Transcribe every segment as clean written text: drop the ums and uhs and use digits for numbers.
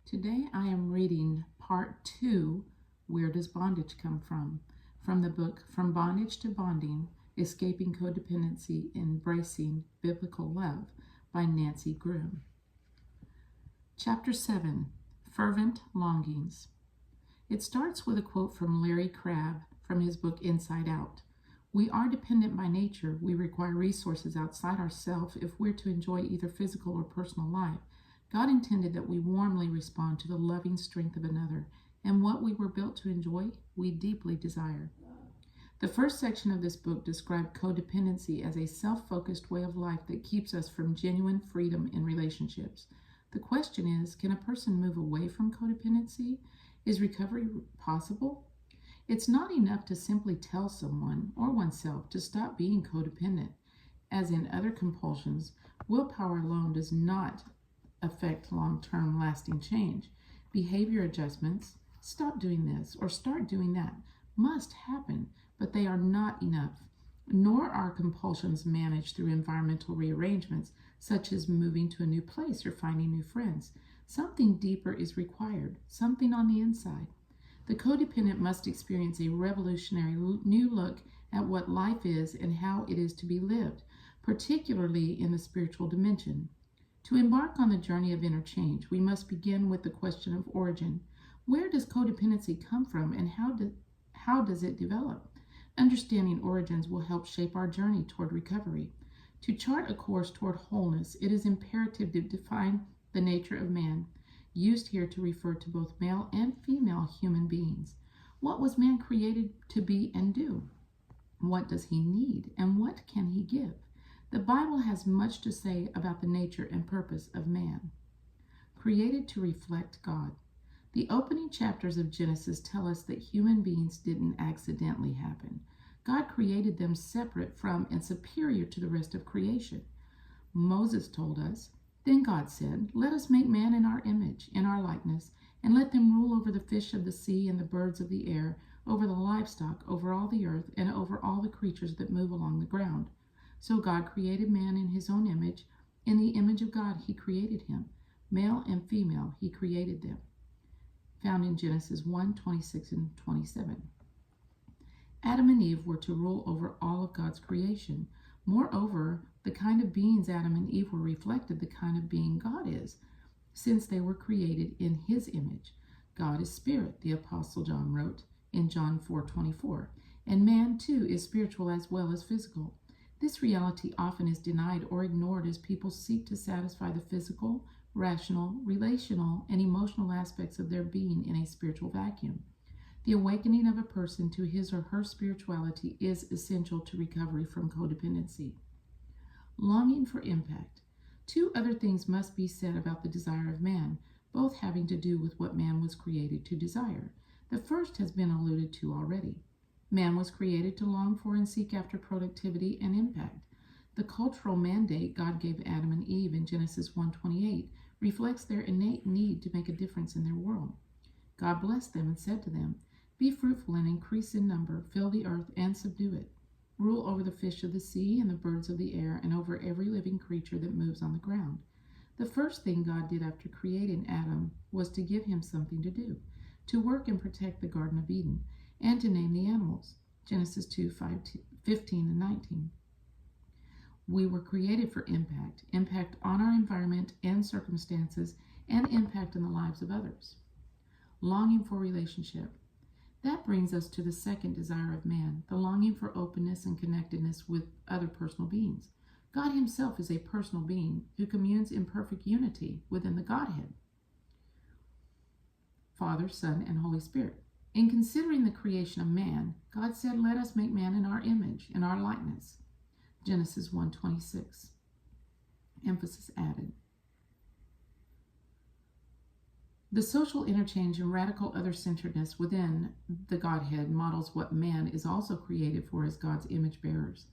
Today I am reading part 2, Where Does Bondage Come from the book From Bondage to Bonding, Escaping Codependency, Embracing Biblical Love by Nancy Groom. Chapter 7, Fervent Longings. It starts with a quote from Larry Crabb from his book Inside Out. We are dependent by nature. We require resources outside ourselves if we're to enjoy either physical or personal life. God intended that we warmly respond to the loving strength of another, and what we were built to enjoy, we deeply desire. The first section of this book described codependency as a self-focused way of life that keeps us from genuine freedom in relationships. The question is, can a person move away from codependency? Is recovery possible? It's not enough to simply tell someone or oneself to stop being codependent. As in other compulsions, willpower alone does not affect long-term lasting change. Behavior adjustments, stop doing this or start doing that, must happen, but they are not enough. Nor are compulsions managed through environmental rearrangements, such as moving to a new place or finding new friends. Something deeper is required, something on the inside. The codependent must experience a revolutionary new look at what life is and how it is to be lived, particularly in the spiritual dimension. To embark on the journey of interchange, we must begin with the question of origin. Where does codependency come from, and how does it develop? Understanding origins will help shape our journey toward recovery. To chart a course toward wholeness, it is imperative to define the nature of man, used here to refer to both male and female human beings. What was man created to be and do? What does he need, and what can he give? The Bible has much to say about the nature and purpose of man. Created to reflect God. The opening chapters of Genesis tell us that human beings didn't accidentally happen. God created them separate from and superior to the rest of creation. Moses told us, "Then God said, let us make man in our image, in our likeness, and let them rule over the fish of the sea and the birds of the air, over the livestock, over all the earth, and over all the creatures that move along the ground." So God created man in his own image. In the image of God he created him. Male and female he created them. Found in Genesis 1:26 and 27. Adam and Eve were to rule over all of God's creation. Moreover, the kind of beings Adam and Eve were reflected the kind of being God is, since they were created in his image. God is spirit, the Apostle John wrote in John 4:24, and man too is spiritual as well as physical. This reality often is denied or ignored as people seek to satisfy the physical, rational, relational, and emotional aspects of their being in a spiritual vacuum. The awakening of a person to his or her spirituality is essential to recovery from codependency. Longing for impact. Two other things must be said about the desire of man, both having to do with what man was created to desire. The first has been alluded to already. Man was created to long for and seek after productivity and impact. The cultural mandate God gave Adam and Eve in Genesis 1:28 reflects their innate need to make a difference in their world. God blessed them and said to them, "Be fruitful and increase in number, fill the earth and subdue it. Rule over the fish of the sea and the birds of the air, and over every living creature that moves on the ground." The first thing God did after creating Adam was to give him something to do, to work and protect the Garden of Eden, and to name the animals. Genesis 2:15 and 19. We were created for impact on our environment and circumstances, and impact in the lives of others. Longing for relationship. That brings us to the second desire of man, the longing for openness and connectedness with other personal beings. God himself is a personal being who communes in perfect unity within the Godhead, Father, Son, and Holy Spirit. In considering the creation of man, God said, "Let us make man in our image, in our likeness." Genesis 1:26. Emphasis added. The social interchange and radical other-centeredness within the Godhead models what man is also created for as God's image bearers.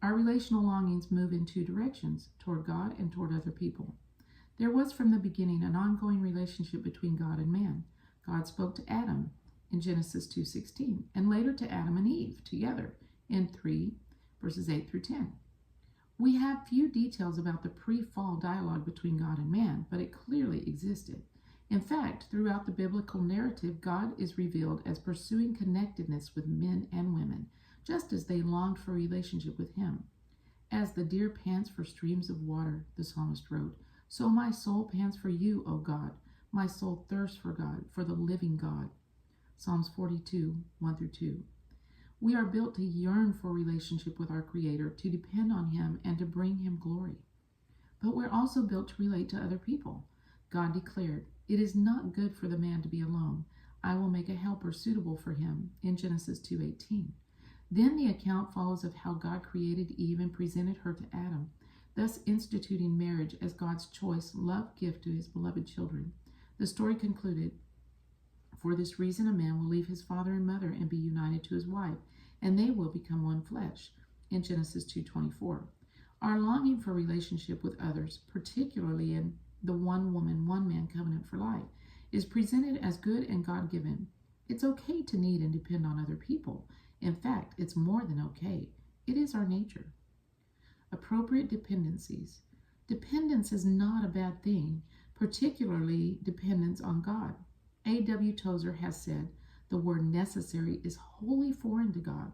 Our relational longings move in two directions, toward God and toward other people. There was from the beginning an ongoing relationship between God and man. God spoke to Adam in Genesis 2:16, and later to Adam and Eve together in 3 verses 8 through 10. We have few details about the pre-fall dialogue between God and man, but it clearly existed. In fact, throughout the biblical narrative, God is revealed as pursuing connectedness with men and women, just as they longed for a relationship with Him. As the deer pants for streams of water, the psalmist wrote, so my soul pants for you, O God. My soul thirsts for God, for the living God. Psalms 42, 1-2. We are built to yearn for a relationship with our Creator, to depend on Him, and to bring Him glory. But we're also built to relate to other people. God declared, it is not good for the man to be alone. I will make a helper suitable for him, in Genesis 2:18. Then the account follows of how God created Eve and presented her to Adam, thus instituting marriage as God's choice love gift to his beloved children. The story concluded, for this reason a man will leave his father and mother and be united to his wife, and they will become one flesh, in Genesis 2:24. Our longing for relationship with others, particularly in the one woman, one man covenant for life, is presented as good and God-given. It's okay to need and depend on other people. In fact, it's more than okay. It is our nature. Appropriate dependencies. Dependence is not a bad thing, particularly dependence on God. A.W. Tozer has said, the word necessary is wholly foreign to God,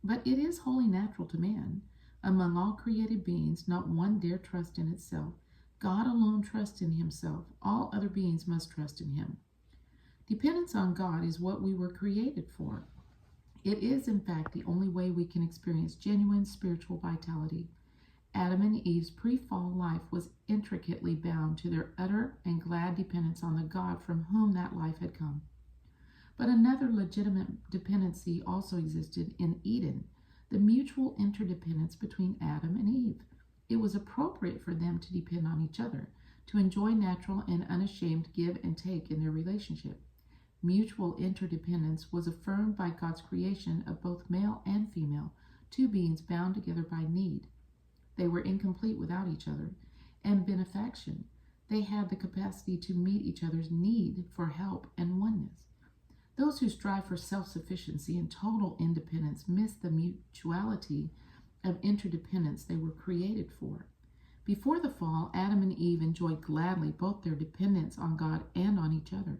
but it is wholly natural to man. Among all created beings, not one dare trust in itself. God alone trusts in himself. All other beings must trust in him. Dependence on God is what we were created for. It is, in fact, the only way we can experience genuine spiritual vitality. Adam and Eve's pre-fall life was intricately bound to their utter and glad dependence on the God from whom that life had come. But another legitimate dependency also existed in Eden, the mutual interdependence between Adam and Eve. It was appropriate for them to depend on each other, to enjoy natural and unashamed give and take in their relationship. Mutual interdependence was affirmed by God's creation of both male and female, two beings bound together by need. They were incomplete without each other, and benefaction. They had the capacity to meet each other's need for help and oneness. Those who strive for self-sufficiency and total independence miss the mutuality of interdependence they were created for. Before the fall, Adam and Eve enjoyed gladly both their dependence on God and on each other.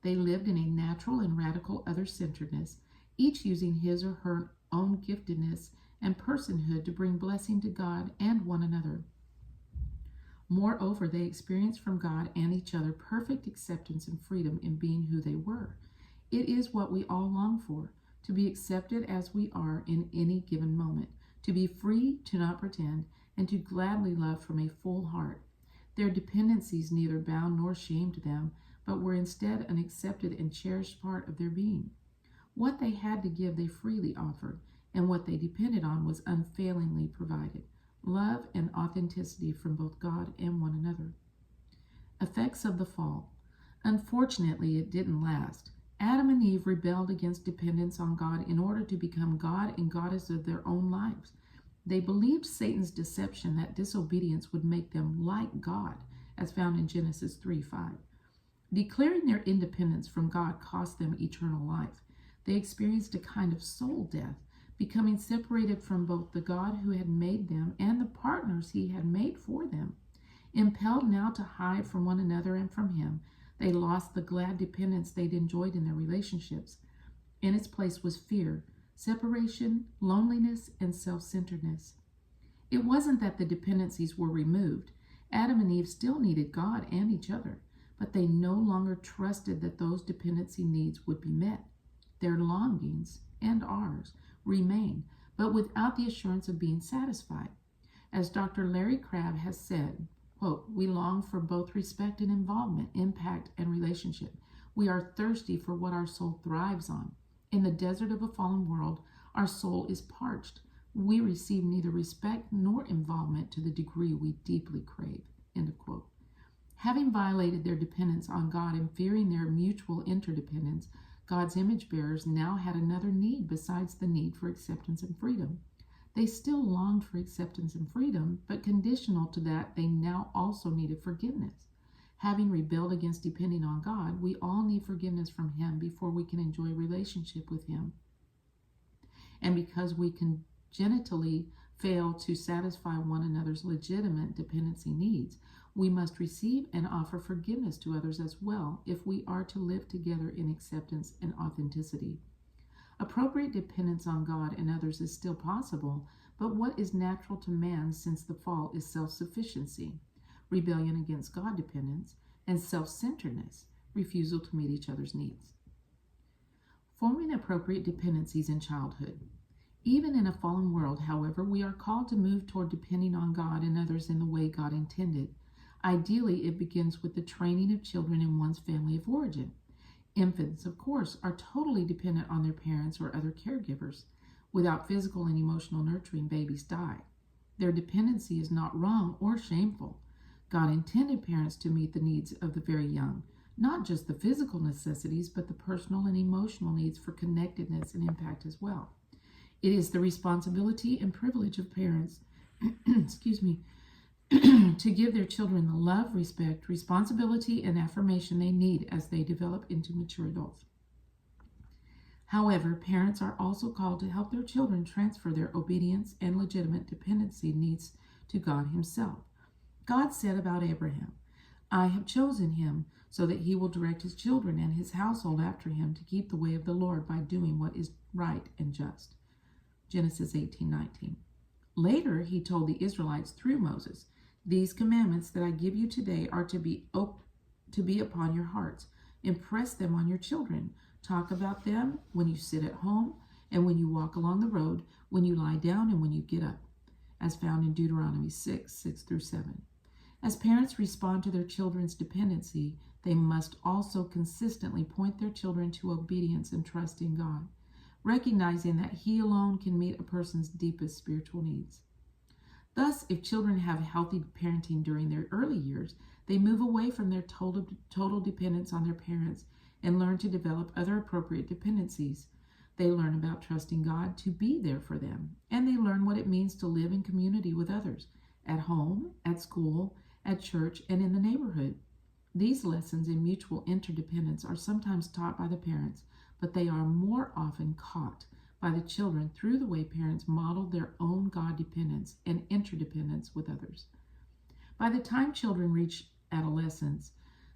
They lived in a natural and radical other-centeredness, each using his or her own giftedness and personhood to bring blessing to God and one another. Moreover, they experienced from God and each other perfect acceptance and freedom in being who they were. It is what we all long for, to be accepted as we are in any given moment, to be free to not pretend, and to gladly love from a full heart. Their dependencies neither bound nor shamed them, but were instead an accepted and cherished part of their being. What they had to give they freely offered, and what they depended on was unfailingly provided. Love and authenticity from both God and one another. Effects of the fall. Unfortunately, it didn't last. Adam and Eve rebelled against dependence on God in order to become God and goddess of their own lives. They believed Satan's deception that disobedience would make them like God, as found in Genesis 3:5. Declaring their independence from God cost them eternal life. They experienced a kind of soul death, becoming separated from both the God who had made them and the partners he had made for them. Impelled now to hide from one another and from him, they lost the glad dependence they'd enjoyed in their relationships. In its place was fear, separation, loneliness, and self-centeredness. It wasn't that the dependencies were removed. Adam and Eve still needed God and each other, but they no longer trusted that those dependency needs would be met. Their longings, and ours, remain, but without the assurance of being satisfied. As Dr. Larry Crabb has said, quote, we long for both respect and involvement, impact and relationship. We are thirsty for what our soul thrives on. In the desert of a fallen world, our soul is parched. We receive neither respect nor involvement to the degree we deeply crave, end of quote. Having violated their dependence on God and fearing their mutual interdependence, God's image bearers now had another need besides the need for acceptance and freedom. They still longed for acceptance and freedom, but conditional to that, they now also needed forgiveness. Having rebelled against depending on God, we all need forgiveness from him before we can enjoy a relationship with him. And because we congenitally fail to satisfy one another's legitimate dependency needs, We must receive and offer forgiveness to others as well if we are to live together in acceptance and authenticity. Appropriate dependence on God and others is still possible, but what is natural to man since the fall is self-sufficiency, rebellion against God dependence, and self-centeredness, refusal to meet each other's needs. Forming appropriate dependencies in childhood. Even in a fallen world, however, we are called to move toward depending on God and others in the way God intended. Ideally, it begins with the training of children in one's family of origin. Infants, of course, are totally dependent on their parents or other caregivers. Without physical and emotional nurturing, babies die. Their dependency is not wrong or shameful. God intended parents to meet the needs of the very young, not just the physical necessities, but the personal and emotional needs for connectedness and impact as well. It is the responsibility and privilege of parents, to give their children the love, respect, responsibility, and affirmation they need as they develop into mature adults. However, parents are also called to help their children transfer their obedience and legitimate dependency needs to God Himself. God said about Abraham, "I have chosen him so that he will direct his children and his household after him to keep the way of the Lord by doing what is right and just." Genesis 18:19. Later, He told the Israelites through Moses, "These commandments that I give you today are to be upon your hearts. Impress them on your children. Talk about them when you sit at home and when you walk along the road, when you lie down and when you get up," as found in Deuteronomy 6:6-7. As parents respond to their children's dependency, they must also consistently point their children to obedience and trust in God, recognizing that He alone can meet a person's deepest spiritual needs. Thus, if children have healthy parenting during their early years, they move away from their total dependence on their parents and learn to develop other appropriate dependencies. They learn about trusting God to be there for them, and they learn what it means to live in community with others, at home, at school, at church, and in the neighborhood. These lessons in mutual interdependence are sometimes taught by the parents, but they are more often caught by the children through the way parents model their own God dependence and interdependence with others. By the time children reach adolescence,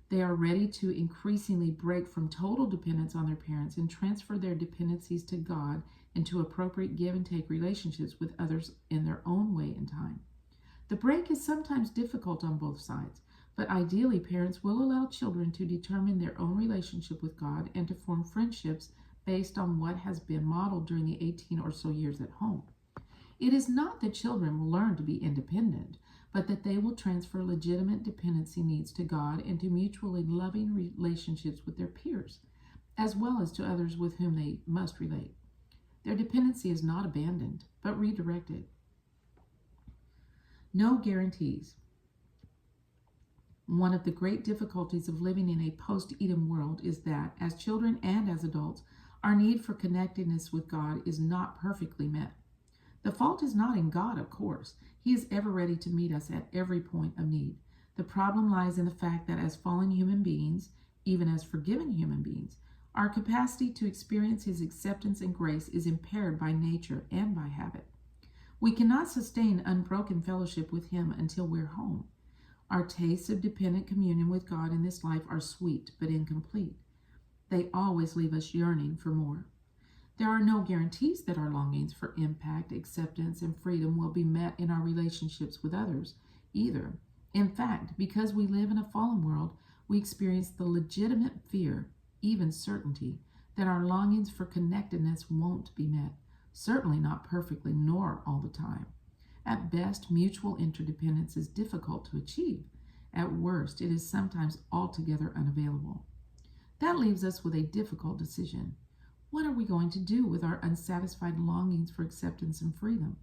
they are ready to increasingly break from total dependence on their parents and transfer their dependencies to God into appropriate give and take relationships with others in their own way and time. The break is sometimes difficult on both sides, but ideally parents will allow children to determine their own relationship with God and to form friendships based on what has been modeled during the 18 or so years at home. It is not that children will learn to be independent, but that they will transfer legitimate dependency needs to God and to mutually loving relationships with their peers, as well as to others with whom they must relate. Their dependency is not abandoned, but redirected. No guarantees. One of the great difficulties of living in a post-Eden world is that, as children and as adults, our need for connectedness with God is not perfectly met. The fault is not in God, of course. He is ever ready to meet us at every point of need. The problem lies in the fact that as fallen human beings, even as forgiven human beings, our capacity to experience His acceptance and grace is impaired by nature and by habit. We cannot sustain unbroken fellowship with Him until we're home. Our tastes of dependent communion with God in this life are sweet but incomplete. They always leave us yearning for more. There are no guarantees that our longings for impact, acceptance, and freedom will be met in our relationships with others either. In fact, because we live in a fallen world, we experience the legitimate fear, even certainty, that our longings for connectedness won't be met, certainly not perfectly, nor all the time. At best, mutual interdependence is difficult to achieve. At worst, it is sometimes altogether unavailable. That leaves us with a difficult decision. What are we going to do with our unsatisfied longings for acceptance and freedom?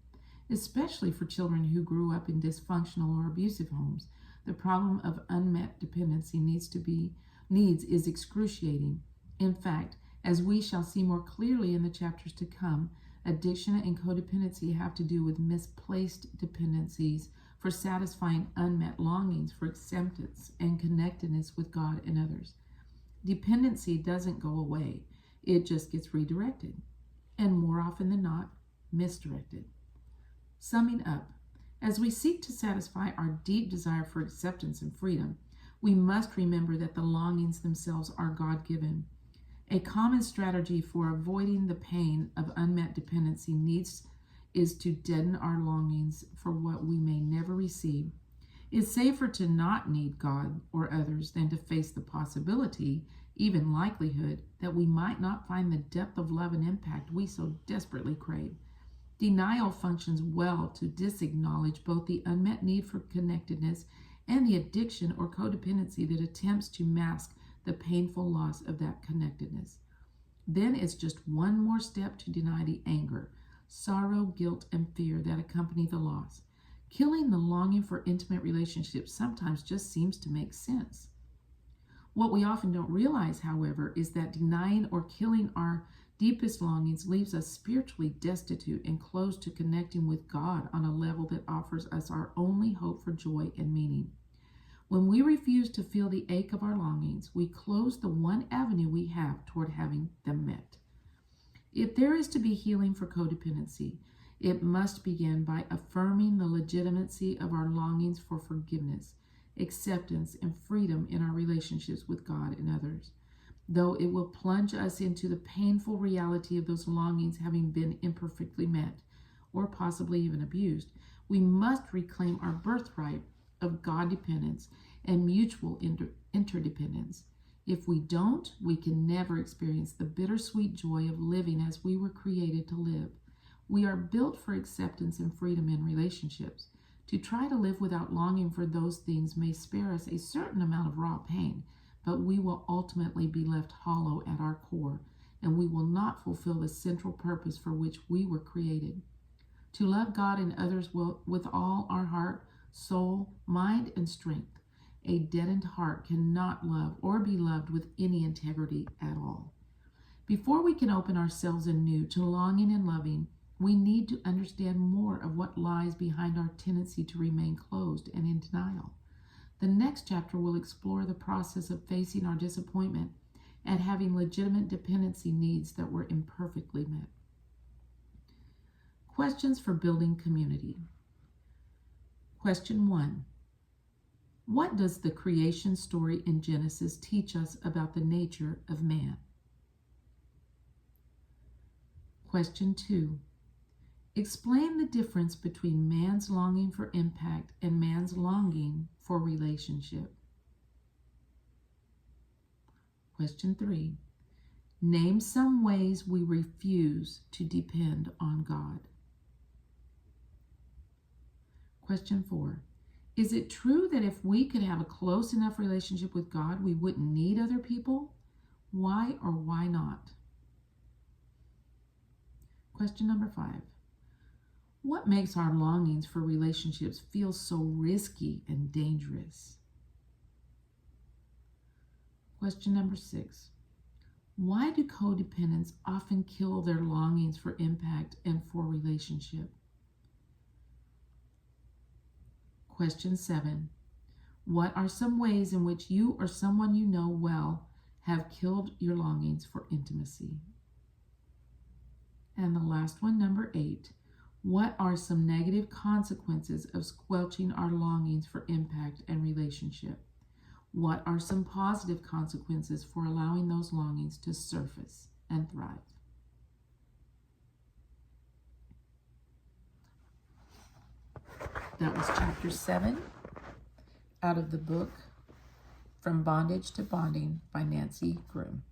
Especially for children who grew up in dysfunctional or abusive homes, the problem of unmet dependency needs is excruciating. In fact, as we shall see more clearly in the chapters to come, addiction and codependency have to do with misplaced dependencies for satisfying unmet longings for acceptance and connectedness with God and others. Dependency doesn't go away. It just gets redirected, and more often than not, misdirected. Summing up, As we seek to satisfy our deep desire for acceptance and freedom, we must remember that the longings themselves are God-given. A common strategy for avoiding the pain of unmet dependency needs is to deaden our longings for what we may never receive. It's safer to not need God or others than to face the possibility, even likelihood, that we might not find the depth of love and impact we so desperately crave. Denial functions well to disacknowledge both the unmet need for connectedness and the addiction or codependency that attempts to mask the painful loss of that connectedness. Then it's just one more step to deny the anger, sorrow, guilt, and fear that accompany the loss. Killing the longing for intimate relationships sometimes just seems to make sense. What we often don't realize, however, is that denying or killing our deepest longings leaves us spiritually destitute and closed to connecting with God on a level that offers us our only hope for joy and meaning. When we refuse to feel the ache of our longings, we close the one avenue we have toward having them met. If there is to be healing for codependency, it must begin by affirming the legitimacy of our longings for forgiveness, acceptance, and freedom in our relationships with God and others. Though it will plunge us into the painful reality of those longings having been imperfectly met, or possibly even abused, we must reclaim our birthright of God dependence and mutual interdependence. If we don't, we can never experience the bittersweet joy of living as we were created to live. We are built for acceptance and freedom in relationships. To try to live without longing for those things may spare us a certain amount of raw pain, but we will ultimately be left hollow at our core, and we will not fulfill the central purpose for which we were created. To love God and others with all our heart, soul, mind, and strength. A deadened heart cannot love or be loved with any integrity at all. Before we can open ourselves anew to longing and loving, we need to understand more of what lies behind our tendency to remain closed and in denial. The next chapter will explore the process of facing our disappointment and having legitimate dependency needs that were imperfectly met. Questions for building community. Question 1. What does the creation story in Genesis teach us about the nature of man? Question 2. Explain the difference between man's longing for impact and man's longing for relationship. Question 3. Name some ways we refuse to depend on God. Question 4. Is it true that if we could have a close enough relationship with God, we wouldn't need other people? Why or why not? Question number 5. What makes our longings for relationships feel so risky and dangerous? Question number 6. Why do codependents often kill their longings for impact and for relationship? Question 7. What are some ways in which you or someone you know well have killed your longings for intimacy? And the last one, number 8. What are some negative consequences of squelching our longings for impact and relationship? What are some positive consequences for allowing those longings to surface and thrive? That was chapter 7 out of the book From Bondage to Bonding by Nancy Groom.